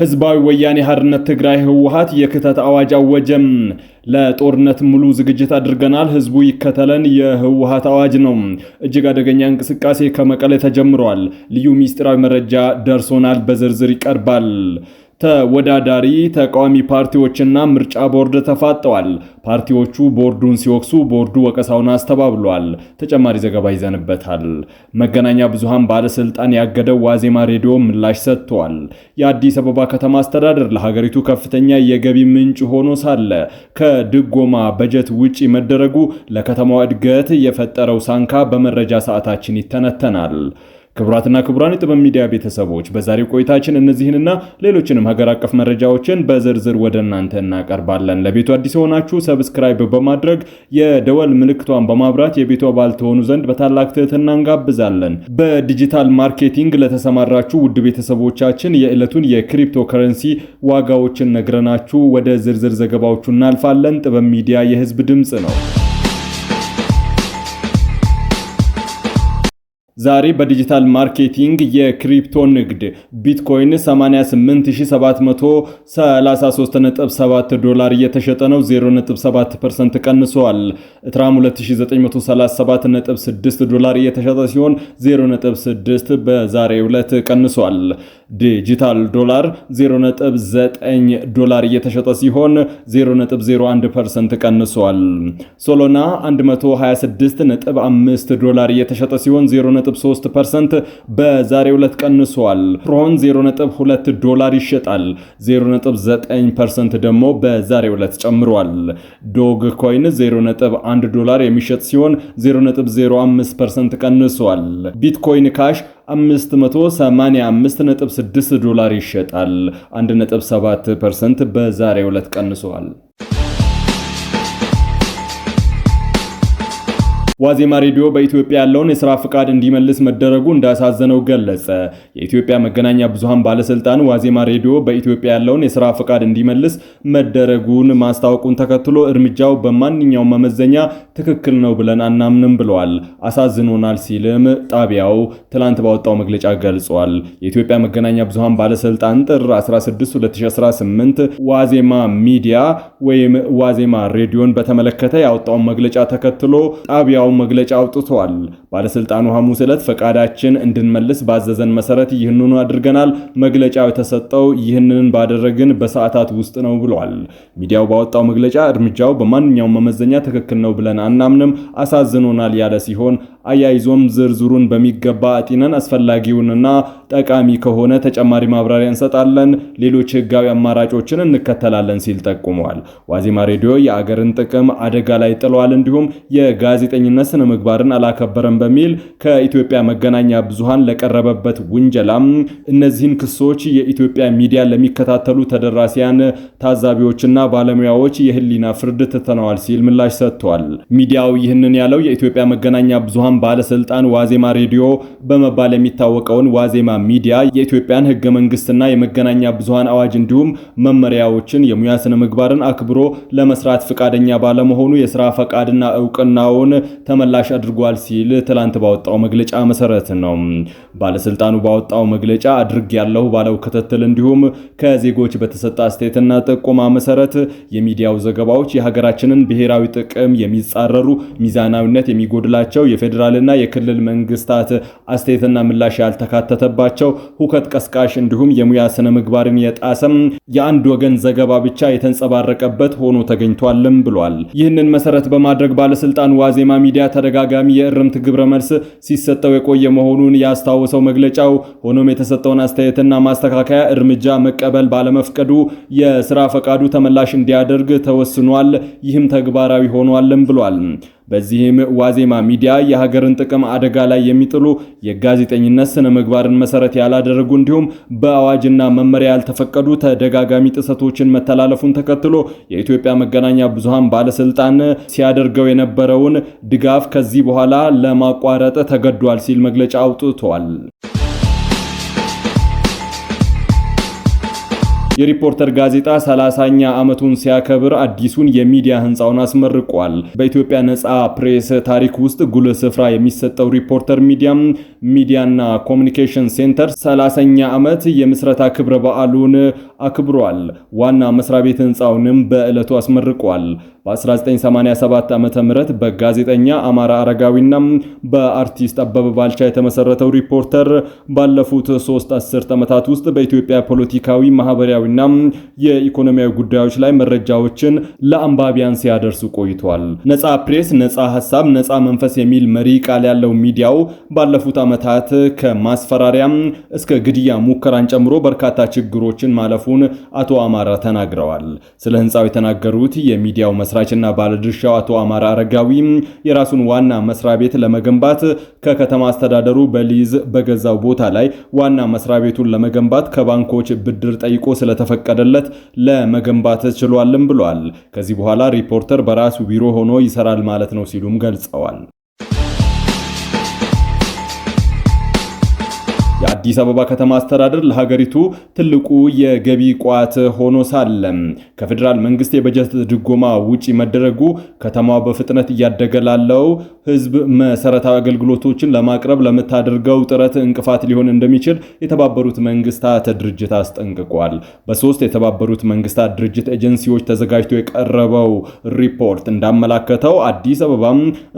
ህዝባዊ ወያኔ ሓርነት ትግራይ ህወሓት የክተት አዋጅ አወጀም። ለጦርነት ሙሉ ዝግጅት አድርገናል፣ ህዝቡ ይከተለን የህወሓት አዋጅ ነው። እጅግ አደገኛ እንቅስቃሴ ከመቀሌ ተጀምሯል። ልዩ ሚስጥራዊ መረጃ ደርሶናል፣ በዝርዝር ይቀርባል። ተወዳዳሪ ተቃዋሚ ፓርቲዎችና ምርጫ ቦርድ ተፋጠዋል። ፓርቲዎቹ ቦርዱን ሲወቅሱ ቦርዱ ወቀሳውን አስተባብሏል። ተጨማሪ ዘገባ ይዘንበታል። መገናኛ ብዙሃን ባለስልጣን ያገደው ዋዜማ ሬዲዮ ምላሽ ሰጥቷል። የአዲስ አበባ ከተማ አስተዳደር ለሀገሪቱ ከፍተኛ የገቢ ምንጭ ሆኖ ሳለ ከድጎማ በጀት ውጪ መደረጉ ለከተማዋ እድገት የፈጠረው ሳንካ በመረጃ ሰዓታችን ይተነተናል። ክቡራትና ክቡራን የጥበብ ሚዲያ ቤተሰቦች በዛሬው ቆይታችን እነዚህንና ሌሎችንም ሀገር አቀፍ መረጃዎችን በዝርዝር ወደ እናንተ እናቀርባለን። ለቤቱ አዲስ ሆናችሁ ሰብስክራይብ በማድረግ የደወል ምልክቷን በማብራት የቤቱ አባል ትሆኑ ዘንድ በታላቅ ትህትና እንጋብዛለን። በዲጂታል ማርኬቲንግ ለተሰማራችሁ ውድ ቤተሰቦቻችን የዕለቱን የክሪፕቶ ከረንሲ ዋጋዎችን ነግረናችሁ ወደ ዝርዝር ዘገባዎቹ እናልፋለን። ጥበብ ሚዲያ የህዝብ ድምጽ ነው። ዛሬ በዲጂታል ማርኬቲንግ የክሪፕቶ ንግድ ቢትኮይን 88733.7 ዶላር እየተሸጠ ነው፣ 0.7% ቀንሷል። ኢትራም 2937.6 ዶላር እየተሸጠ ሲሆን 0.6 በዛሬው ዕለት ቀንሷል። ዲጂታል ዶላር 0.9 ዶላር እየተሸጠ ሲሆን 0.01% ቀንሷል። ሶሎና 126.5 ዶላር እየተሸጠ ሲሆን 0.3% በዛሬው ዕለት ቀንሷል። ትሮን 0.2 ዶላር ይሸጣል፣ 0.9% ደግሞ በዛሬው ዕለት ጨምሯል። ዶግ ኮይን 0.1 ዶላር የሚሸጥ ሲሆን 0.05% ቀንሷል። ቢትኮይን ካሽ 585.6 ዶላር ይሸጣል፣ 1.7% በዛሬው ዕለት ቀንሷል። ዋዜማ ሬዲዮ በኢትዮጵያ ያለውን የሥራ ፍቃድ እንዲመልስ መደረጉ እንዳሳዘነው ገለጸ። የኢትዮጵያ መገናኛ ብዙሃን ባለስልጣን ዋዜማ ሬዲዮ በኢትዮጵያ ያለውን የሥራ ፍቃድ እንዲመልስ መደረጉን ማስታወቁን ተከትሎ እርምጃው በማንኛውም መመዘኛ ትክክል ነው ብለን አናምንም ብለዋል። አሳዝኖናል ሲልም ጣቢያው ትላንት ባወጣው መግለጫ ገልጿል። የኢትዮጵያ መገናኛ ብዙሃን ባለስልጣን ጥር 16 2018 ዋዜማ ሚዲያ ወይም ዋዜማ ሬዲዮን በተመለከተ ያወጣውን መግለጫ ተከትሎ ጣቢያው መግለጫ አውጥቷል። ባለስልጣኑ ሐሙስ ዕለት ፈቃዳችን እንድንመልስ ባዘዘን መሰረት ይህንኑ አድርገናል። መግለጫው የተሰጠው ይህንን ባደረግን በሰዓታት ውስጥ ነው ብሏል። ሚዲያው ባወጣው መግለጫ እርምጃው በማንኛውም መመዘኛ ትክክል ነው ብለን አናምንም፣ አሳዝኖናል ያለ ሲሆን አያይዞም ዝርዝሩን በሚገባ አጢነን አስፈላጊውንና ጠቃሚ ከሆነ ተጨማሪ ማብራሪያ እንሰጣለን፣ ሌሎች ህጋዊ አማራጮችን እንከተላለን ሲል ጠቁመዋል። ዋዜማ ሬዲዮ የአገርን ጥቅም አደጋ ላይ ጥሏል፣ እንዲሁም የጋዜጠኝነት ስነ ምግባርን አላከበረም በሚል ከኢትዮጵያ መገናኛ ብዙሃን ለቀረበበት ውንጀላም እነዚህን ክሶች የኢትዮጵያ ሚዲያ ለሚከታተሉ ተደራሲያን፣ ታዛቢዎችና ባለሙያዎች የህሊና ፍርድ ትተነዋል ሲል ምላሽ ሰጥቷል። ሚዲያው ይህንን ያለው የኢትዮጵያ መገናኛ ብዙሃን ባለስልጣን ዋዜማ ሬዲዮ በመባል የሚታወቀውን ዋዜማ ሚዲያ የኢትዮጵያን ህገ መንግስትና የመገናኛ ብዙሃን አዋጅ እንዲሁም መመሪያዎችን የሙያ ስነ ምግባርን አክብሮ ለመስራት ፈቃደኛ ባለመሆኑ የሥራ ፈቃድና ዕውቅናውን ተመላሽ አድርጓል ሲል ትላንት ባወጣው መግለጫ መሰረት ነው። ባለስልጣኑ ባወጣው መግለጫ አድርግ ያለው ባለው ክትትል እንዲሁም ከዜጎች በተሰጠ አስተያየትና ጥቆማ መሰረት የሚዲያው ዘገባዎች የሀገራችንን ብሔራዊ ጥቅም የሚጻረሩ፣ ሚዛናዊነት የሚጎድላቸው፣ የፌዴራልና የክልል መንግስታት አስተያየትና ምላሽ ያልተካተተባቸው፣ ሁከት ቀስቃሽ እንዲሁም የሙያ ስነ ምግባርን የጣሰም የአንድ ወገን ዘገባ ብቻ የተንጸባረቀበት ሆኖ ተገኝቷልም ብሏል። ይህንን መሰረት በማድረግ ባለስልጣን ዋዜማ ሚዲያ ተደጋጋሚ የእርምት ግብረ መልስ ሲሰጠው የቆየ መሆኑን ያስታወሰው መግለጫው ሆኖም የተሰጠውን አስተያየትና ማስተካከያ እርምጃ መቀበል ባለመፍቀዱ የሥራ ፈቃዱ ተመላሽ እንዲያደርግ ተወስኗል። ይህም ተግባራዊ ሆኗልም ብሏል። በዚህም ዋዜማ ሚዲያ የሀገርን ጥቅም አደጋ ላይ የሚጥሉ የጋዜጠኝነት ስነ ምግባርን መሰረት ያላደረጉ እንዲሁም በአዋጅና መመሪያ ያልተፈቀዱ ተደጋጋሚ ጥሰቶችን መተላለፉን ተከትሎ የኢትዮጵያ መገናኛ ብዙሃን ባለስልጣን ሲያደርገው የነበረውን ድጋፍ ከዚህ በኋላ ለማቋረጥ ተገዷል ሲል መግለጫ አውጥቷል። የሪፖርተር ጋዜጣ 30ኛ ዓመቱን ሲያከብር አዲሱን የሚዲያ ህንጻውን አስመርቋል። በኢትዮጵያ ነጻ ፕሬስ ታሪክ ውስጥ ጉልህ ስፍራ የሚሰጠው ሪፖርተር ሚዲያና ኮሚኒኬሽን ሴንተር 30ኛ ዓመት የምስረታ ክብረ በዓሉን አክብሯል። ዋና መስሪያ ቤት ህንጻውንም በዕለቱ አስመርቋል። በ1987 ዓመተ ምህረት በጋዜጠኛ አማራ አረጋዊና በአርቲስት አበበ ባልቻ የተመሰረተው ሪፖርተር ባለፉት 3 አስርት ዓመታት ውስጥ በኢትዮጵያ ፖለቲካዊ፣ ማህበራዊና የኢኮኖሚያዊ ጉዳዮች ላይ መረጃዎችን ለአንባቢያን ሲያደርሱ ቆይቷል። ነጻ ፕሬስ፣ ነጻ ሐሳብ፣ ነጻ መንፈስ የሚል መሪ ቃል ያለው ሚዲያው ባለፉት ዓመታት ከማስፈራሪያ እስከ ግድያ ሙከራን ጨምሮ በርካታ ችግሮችን ማለፉን አቶ አማራ ተናግረዋል። ስለ ህንጻው የተናገሩት የሚዲያው መስራችና ባለድርሻው አቶ አማራ አረጋዊ የራሱን ዋና መስሪያ ቤት ለመገንባት ከከተማ አስተዳደሩ በሊዝ በገዛው ቦታ ላይ ዋና መስሪያ ቤቱን ለመገንባት ከባንኮች ብድር ጠይቆ ስለተፈቀደለት ለመገንባት ችሏልም ብሏል። ከዚህ በኋላ ሪፖርተር በራሱ ቢሮ ሆኖ ይሰራል ማለት ነው ሲሉም ገልጸዋል። የአዲስ አበባ ከተማ አስተዳደር ለሀገሪቱ ትልቁ የገቢ ቋት ሆኖ ሳለ ከፌደራል መንግስት የበጀት ድጎማ ውጪ መደረጉ ከተማዋ በፍጥነት እያደገ ላለው ህዝብ መሰረታዊ አገልግሎቶችን ለማቅረብ ለምታደርገው ጥረት እንቅፋት ሊሆን እንደሚችል የተባበሩት መንግስታት ድርጅት አስጠንቅቋል። በ3 የተባበሩት መንግስታት ድርጅት ኤጀንሲዎች ተዘጋጅቶ የቀረበው ሪፖርት እንዳመላከተው አዲስ አበባ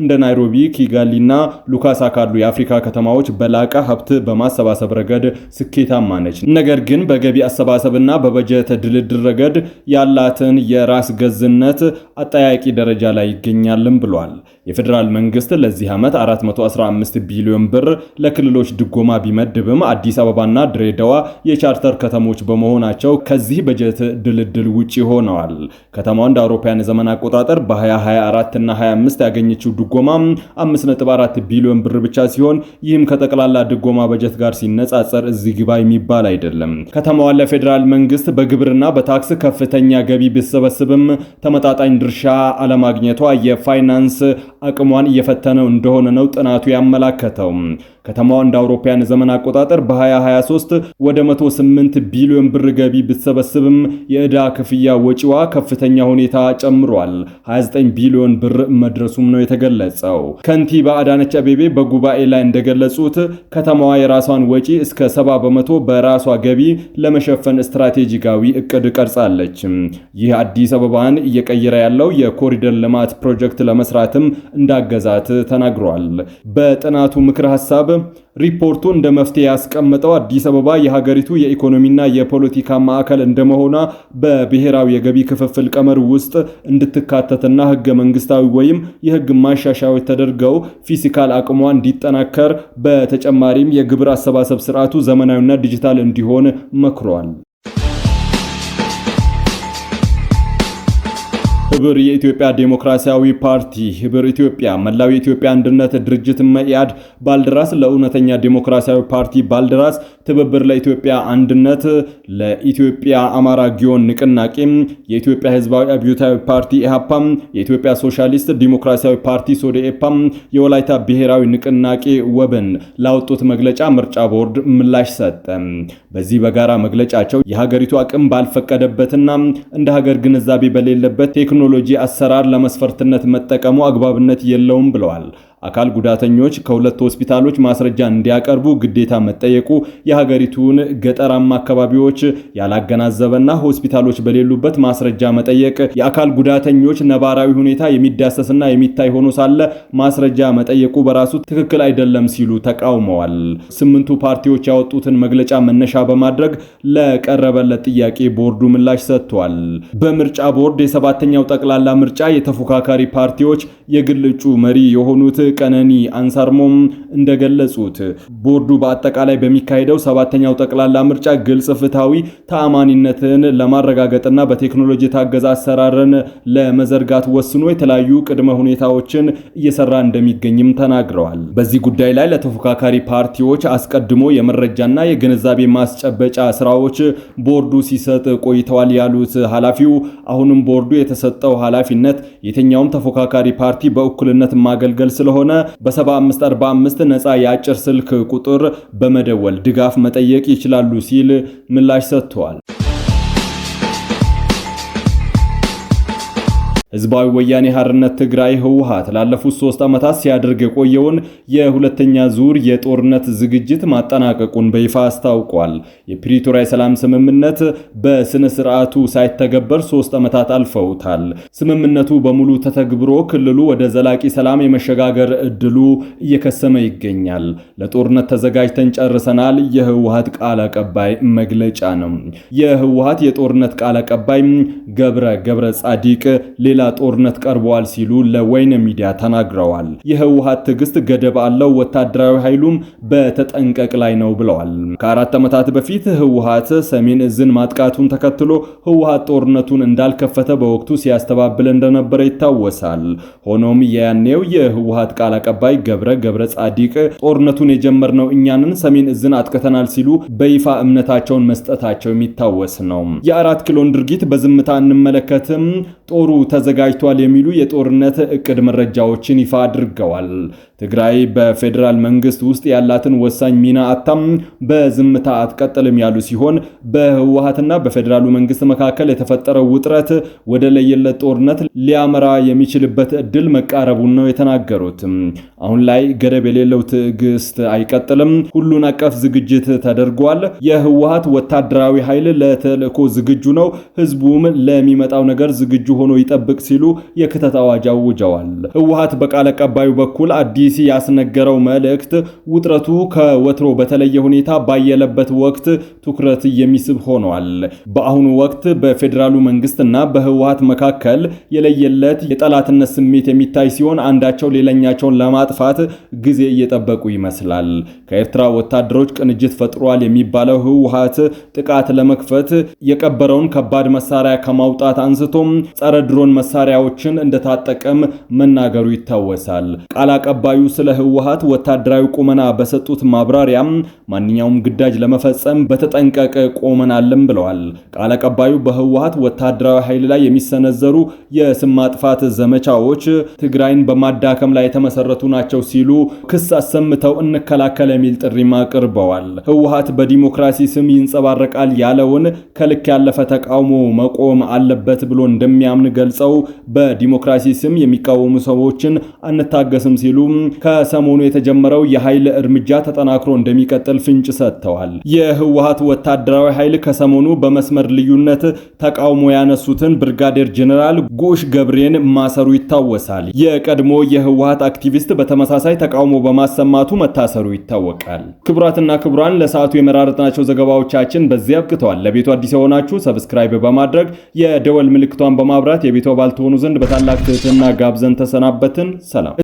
እንደ ናይሮቢ፣ ኪጋሊና ሉካሳ ካሉ የአፍሪካ ከተማዎች በላቀ ሀብት በማሰባሰብ ረገድ ስኬታማ ነች። ነገር ግን በገቢ አሰባሰብና በበጀት ድልድል ረገድ ያላትን የራስ ገዝነት አጠያቂ ደረጃ ላይ ይገኛልም ብሏል። የፌደራል መንግስት ለዚህ ዓመት 415 ቢሊዮን ብር ለክልሎች ድጎማ ቢመድብም አዲስ አበባና ድሬዳዋ የቻርተር ከተሞች በመሆናቸው ከዚህ በጀት ድልድል ውጪ ሆነዋል። ከተማዋ እንደ አውሮፓውያን ዘመን አቆጣጠር በ2024 እና 25 ያገኘችው ድጎማ 5.4 ቢሊዮን ብር ብቻ ሲሆን ይህም ከጠቅላላ ድጎማ በጀት ጋር ሲነጻጸር እዚህ ግባ የሚባል አይደለም። ከተማዋ ለፌደራል መንግስት በግብርና በታክስ ከፍተኛ ገቢ ቢሰበስብም ተመጣጣኝ ድርሻ አለማግኘቷ የፋይናንስ አቅሟን እየፈተነው እንደሆነ ነው ጥናቱ ያመላከተው። ከተማዋ እንደ አውሮፓውያን ዘመን አቆጣጠር በ2023 ወደ 108 ቢሊዮን ብር ገቢ ብትሰበስብም የዕዳ ክፍያ ወጪዋ ከፍተኛ ሁኔታ ጨምሯል። 29 ቢሊዮን ብር መድረሱም ነው የተገለጸው። ከንቲባ አዳነች አቤቤ በጉባኤ ላይ እንደገለጹት ከተማዋ የራሷን ወጪ እስከ 70 በመቶ በራሷ ገቢ ለመሸፈን ስትራቴጂካዊ እቅድ ቀርጻለች። ይህ አዲስ አበባን እየቀየረ ያለው የኮሪደር ልማት ፕሮጀክት ለመስራትም እንዳገዛት ተናግሯል። በጥናቱ ምክረ ሐሳብ ሪፖርቱ እንደ መፍትሄ ያስቀመጠው አዲስ አበባ የሀገሪቱ የኢኮኖሚና የፖለቲካ ማዕከል እንደመሆኗ በብሔራዊ የገቢ ክፍፍል ቀመር ውስጥ እንድትካተትና ህገ መንግስታዊ ወይም የህግ ማሻሻያዎች ተደርገው ፊስካል አቅሟ እንዲጠናከር፣ በተጨማሪም የግብር አሰባሰብ ስርዓቱ ዘመናዊና ዲጂታል እንዲሆን መክሯል። ህብር የኢትዮጵያ ዴሞክራሲያዊ ፓርቲ፣ ህብር ኢትዮጵያ፣ መላው የኢትዮጵያ አንድነት ድርጅት መኢአድ፣ ባልደራስ ለእውነተኛ ዴሞክራሲያዊ ፓርቲ ባልደራስ፣ ትብብር ለኢትዮጵያ አንድነት፣ ለኢትዮጵያ አማራ ጊዮን ንቅናቄ፣ የኢትዮጵያ ህዝባዊ አብዮታዊ ፓርቲ ኢሃፓ፣ የኢትዮጵያ ሶሻሊስት ዲሞክራሲያዊ ፓርቲ ሶዴኤፓ፣ የወላይታ ብሔራዊ ንቅናቄ ወብን ላወጡት መግለጫ ምርጫ ቦርድ ምላሽ ሰጠ። በዚህ በጋራ መግለጫቸው የሀገሪቱ አቅም ባልፈቀደበትና እንደ ሀገር ግንዛቤ በሌለበት ቴክኖሎጂ አሰራር ለመስፈርትነት መጠቀሙ አግባብነት የለውም ብለዋል። አካል ጉዳተኞች ከሁለት ሆስፒታሎች ማስረጃ እንዲያቀርቡ ግዴታ መጠየቁ የሀገሪቱን ገጠራማ አካባቢዎች ያላገናዘበና ሆስፒታሎች በሌሉበት ማስረጃ መጠየቅ የአካል ጉዳተኞች ነባራዊ ሁኔታ የሚዳሰስና የሚታይ ሆኖ ሳለ ማስረጃ መጠየቁ በራሱ ትክክል አይደለም ሲሉ ተቃውመዋል። 8ቱ ፓርቲዎች ያወጡትን መግለጫ መነሻ በማድረግ ለቀረበለት ጥያቄ ቦርዱ ምላሽ ሰጥቷል። በምርጫ ቦርድ የ7ኛው ጠቅላላ ምርጫ የተፎካካሪ ፓርቲዎች የግል እጩ መሪ የሆኑት ቀነኒ አንሳርሞም እንደገለጹት ቦርዱ በአጠቃላይ በሚካሄደው 7ኛው ጠቅላላ ምርጫ ግልጽ፣ ፍትሃዊ፣ ተአማኒነትን ለማረጋገጥና በቴክኖሎጂ የታገዘ አሰራርን ለመዘርጋት ወስኖ የተለያዩ ቅድመ ሁኔታዎችን እየሰራ እንደሚገኝም ተናግረዋል። በዚህ ጉዳይ ላይ ለተፎካካሪ ፓርቲዎች አስቀድሞ የመረጃና የግንዛቤ ማስጨበጫ ስራዎች ቦርዱ ሲሰጥ ቆይተዋል ያሉት ኃላፊው አሁንም ቦርዱ የተሰጠው ኃላፊነት የትኛውም ተፎካካሪ ፓርቲ በእኩልነት ማገልገል ስለሆነ በ7545 ነፃ የአጭር ስልክ ቁጥር በመደወል ድጋፍ መጠየቅ ይችላሉ ሲል ምላሽ ሰጥቷል። ህዝባዊ ወያኔ ሓርነት ትግራይ ህወሓት ላለፉት 3 ዓመታት ሲያደርግ የቆየውን የሁለተኛ ዙር የጦርነት ዝግጅት ማጠናቀቁን በይፋ አስታውቋል። የፕሪቶሪያ ሰላም ስምምነት በስነ ስርዓቱ ሳይተገበር 3 ዓመታት አልፈውታል። ስምምነቱ በሙሉ ተተግብሮ ክልሉ ወደ ዘላቂ ሰላም የመሸጋገር እድሉ እየከሰመ ይገኛል። ለጦርነት ተዘጋጅተን ጨርሰናል። የህወሓት ቃል አቀባይ መግለጫ ነው። የህወሓት የጦርነት ቃል አቀባይ ገብረ ጻዲቅ ሌላ ጦርነት ቀርቧል ሲሉ ለወይን ሚዲያ ተናግረዋል። የህወሓት ትዕግስት ገደብ አለው፣ ወታደራዊ ኃይሉም በተጠንቀቅ ላይ ነው ብለዋል። ከ4 ዓመታት በፊት ህወሓት ሰሜን እዝን ማጥቃቱን ተከትሎ ህወሓት ጦርነቱን እንዳልከፈተ በወቅቱ ሲያስተባብል እንደነበረ ይታወሳል። ሆኖም ያኔው የህወሓት ቃል አቀባይ ገብረ ጻዲቅ ጦርነቱን የጀመርነው እኛንን ሰሜን እዝን አጥቅተናል ሲሉ በይፋ እምነታቸውን መስጠታቸው የሚታወስ ነው። የ4 ኪሎን ድርጊት በዝምታ እንመለከትም፣ ጦሩ ተዘጋጅቷል የሚሉ የጦርነት እቅድ መረጃዎችን ይፋ አድርገዋል። ትግራይ በፌዴራል መንግስት ውስጥ ያላትን ወሳኝ ሚና አታም በዝምታ አትቀጥልም ያሉ ሲሆን በህወሓትና በፌዴራሉ መንግስት መካከል የተፈጠረው ውጥረት ወደ ለየለት ጦርነት ሊያመራ የሚችልበት እድል መቃረቡን ነው የተናገሩት። አሁን ላይ ገደብ የሌለው ትዕግስት አይቀጥልም፣ ሁሉን አቀፍ ዝግጅት ተደርጓል። የህወሓት ወታደራዊ ኃይል ለተልእኮ ዝግጁ ነው፣ ህዝቡም ለሚመጣው ነገር ዝግጁ ሆኖ ይጠብቅ ሲሉ የክተት አዋጅ አውጀዋል። ህወሓት በቃል አቀባዩ በኩል አዲስ ያስነገረው መልእክት ውጥረቱ ከወትሮ በተለየ ሁኔታ ባየለበት ወቅት ትኩረት የሚስብ ሆኗል። በአሁኑ ወቅት በፌዴራሉ መንግስትና በህወሓት መካከል የለየለት የጠላትነት ስሜት የሚታይ ሲሆን አንዳቸው ሌላኛቸውን ለማጥፋት ጊዜ እየጠበቁ ይመስላል። ከኤርትራ ወታደሮች ቅንጅት ፈጥሯል የሚባለው ህወሓት ጥቃት ለመክፈት የቀበረውን ከባድ መሳሪያ ከማውጣት አንስቶም ጸረ ድሮን መሳሪያዎችን እንደታጠቀም መናገሩ ይታወሳል። ቃል አቀባዩ ስለ ህወሓት ወታደራዊ ቁመና በሰጡት ማብራሪያም ማንኛውም ግዳጅ ለመፈጸም በተጠንቀቅ ቆመናልም ብለዋል። ቃል አቀባዩ በህወሓት ወታደራዊ ኃይል ላይ የሚሰነዘሩ የስም ማጥፋት ዘመቻዎች ትግራይን በማዳከም ላይ የተመሰረቱ ናቸው ሲሉ ክስ አሰምተው እንከላከል የሚል ጥሪም አቅርበዋል። ህወሓት በዲሞክራሲ ስም ይንጸባረቃል ያለውን ከልክ ያለፈ ተቃውሞ መቆም አለበት ብሎ እንደሚያምን ገልጸው በዲሞክራሲ ስም የሚቃወሙ ሰዎችን አንታገስም ሲሉ ከሰሞኑ የተጀመረው የኃይል እርምጃ ተጠናክሮ እንደሚቀጥል ፍንጭ ሰጥተዋል። የህወሓት ወታደራዊ ኃይል ከሰሞኑ በመስመር ልዩነት ተቃውሞ ያነሱትን ብርጋዴር ጀነራል ጉሽ ገብሬን ማሰሩ ይታወሳል። የቀድሞ የህወሓት አክቲቪስት በተመሳሳይ ተቃውሞ በማሰማቱ መታሰሩ ይታወቃል። ክቡራትና ክቡራን ለሰዓቱ የመራረጥናቸው ዘገባዎቻችን በዚህ አብቅተዋል። ለቤቱ አዲስ የሆናችሁ ሰብስክራይብ በማድረግ የደወል ምልክቷን በማብራት የቤቱ አባል ትሆኑ ዘንድ በታላቅ ትህትና ጋብዘን ተሰናበትን። ሰላም።